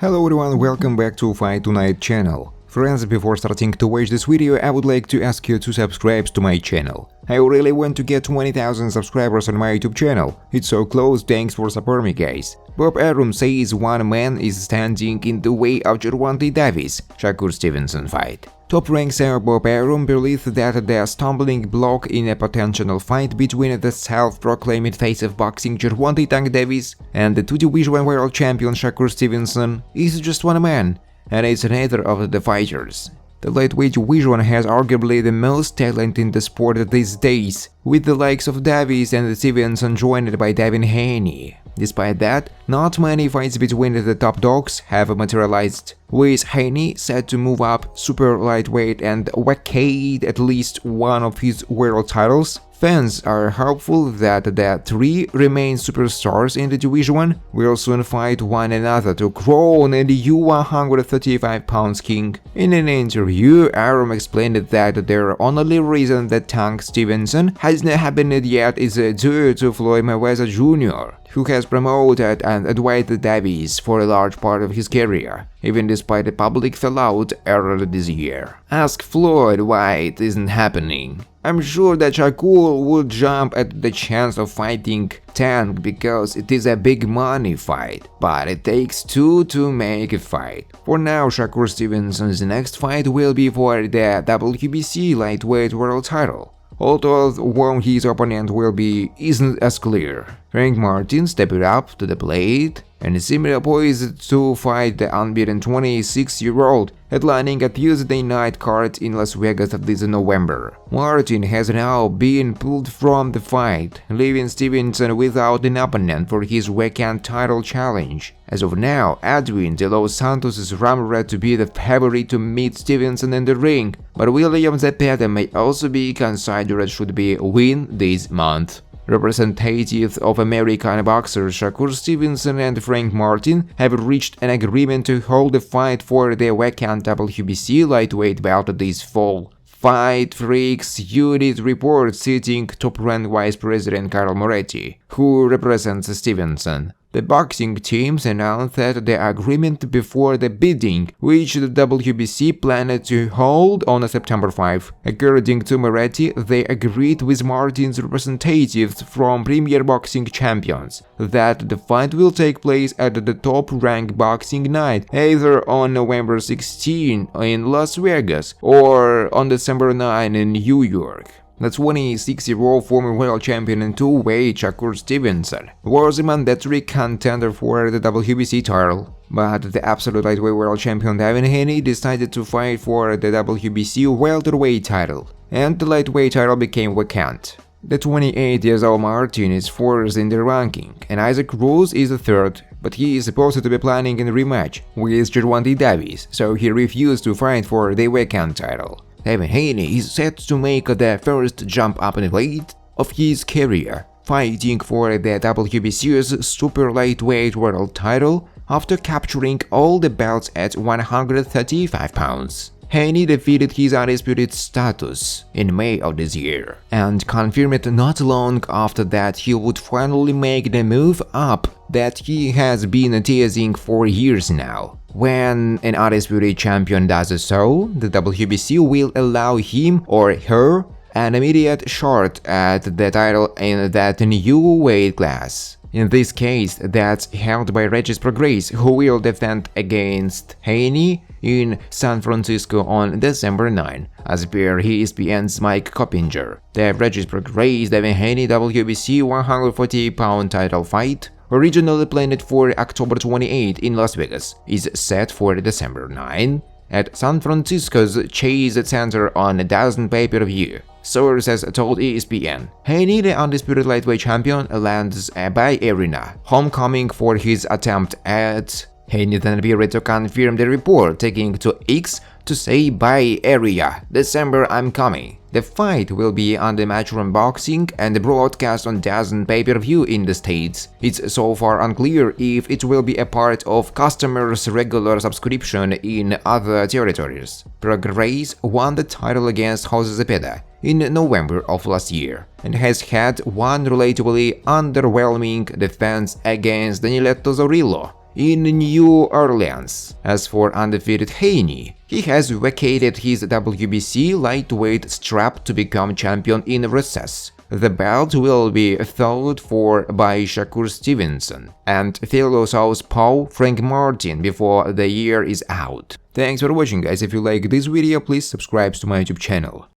Hello everyone, welcome back to Fight Tonight channel. Friends, before starting to watch this video, I would like to ask you to subscribe to my channel. I really want to get 20,000 subscribers on my YouTube channel. It's so close, thanks for supporting me, guys. Bob Arum says one man is standing in the way of Gervonta Davis-Shakur Stevenson fight. Top Rank CEO Bob Arum believes that the stumbling block in a potential fight between the self-proclaimed face of boxing Gervonta Tank Davis and the two-division world champion Shakur Stevenson is just one man, and it's neither of the fighters. The lightweight division has arguably the most talent in the sport these days, with the likes of Davis and Stevenson joined by Devin Haney. Despite that, not many fights between the top dogs have materialized, with Haney set to move up super lightweight and vacate at least one of his world titles. Fans are hopeful that the three remaining superstars in the division will soon fight one another to crown the U135-pound king. In an interview, Arum explained that the only reason that Tank Stevenson has not happened yet is due to Floyd Mayweather Jr., who has promoted and advised Davis for a large part of his career, even despite the public fallout earlier this year. Ask Floyd why it isn't happening. I'm sure that Shakur would jump at the chance of fighting Tank because it is a big money fight, but it takes two to make a fight. For now, Shakur Stevenson's next fight will be for the WBC lightweight world title, although his opponent will be isn't as clear. Frank Martin stepped up to the plate and seemed poised to fight the unbeaten 26-year-old, headlining a Tuesday night card in Las Vegas this November. Martin has now been pulled from the fight, leaving Stevenson without an opponent for his vacant title challenge. As of now, Edwin De Los Santos is rumored to be the favorite to meet Stevenson in the ring, but William Zepeda may also be considered should be a win this month. Representatives of American boxers Shakur Stevenson and Frank Martin have reached an agreement to hold a fight for the vacant WBC lightweight belt this fall. Fight Freaks Unit reports citing top-ranked Vice President Carl Moretti, who represents Stevenson. The boxing teams announced that the agreement before the bidding, which the WBC planned to hold on September 5. According to Moretti, they agreed with Martin's representatives from Premier Boxing Champions that the fight will take place at the top-ranked boxing night, either on November 16 in Las Vegas or on December 9 in New York. The 26-year-old former world champion in two-weight Shakur Stevenson was a mandatory contender for the WBC title, but the absolute lightweight world champion Devin Haney decided to fight for the WBC welterweight title, and the lightweight title became vacant. The 28-year-old Martin is fourth in the ranking, and Isaac Cruz is third, but he is supposed to be planning a rematch with Gervonta Davis, so he refused to fight for the vacant title. Devin Haney is set to make the first jump up in weight of his career, fighting for the WBC's super lightweight world title after capturing all the belts at 135 pounds. Haney defeated his undisputed status in May of this year, and confirmed not long after that he would finally make the move up that he has been teasing for years now. When an undisputed champion does so, the WBC will allow him or her an immediate shot at the title in that new weight class. In this case, that's held by Regis Prograis, who will defend against Haney in San Francisco on December 9, as per ESPN's Mike Coppinger. The Regis Prograis Devin Haney WBC 140-pound title fight, originally planned for October 28 in Las Vegas, is set for December 9 at San Francisco's Chase Center on a DAZN pay-per-view. Sources told ESPN. Haney, the undisputed lightweight champion, lands a Bay Arena homecoming for his attempt at. Haney then appeared to confirm the report, taking to X to say Bay Area, December I'm coming. The fight will be on the Matchroom Boxing and broadcast on DAZN pay-per-view in the States. It's so far unclear if it will be a part of customers' regular subscription in other territories. Prograis won the title against Jose Zepeda in November of last year and has had one relatively underwhelming defense against Daniletto Zorillo in New Orleans. As for undefeated Haney, he has vacated his WBC lightweight strap to become champion in recess. The belt will be fought for by Shakur Stevenson and fellow southpaw Frank Martin before the year is out. Thanks for watching, guys. If you like this video, please subscribe to my YouTube channel.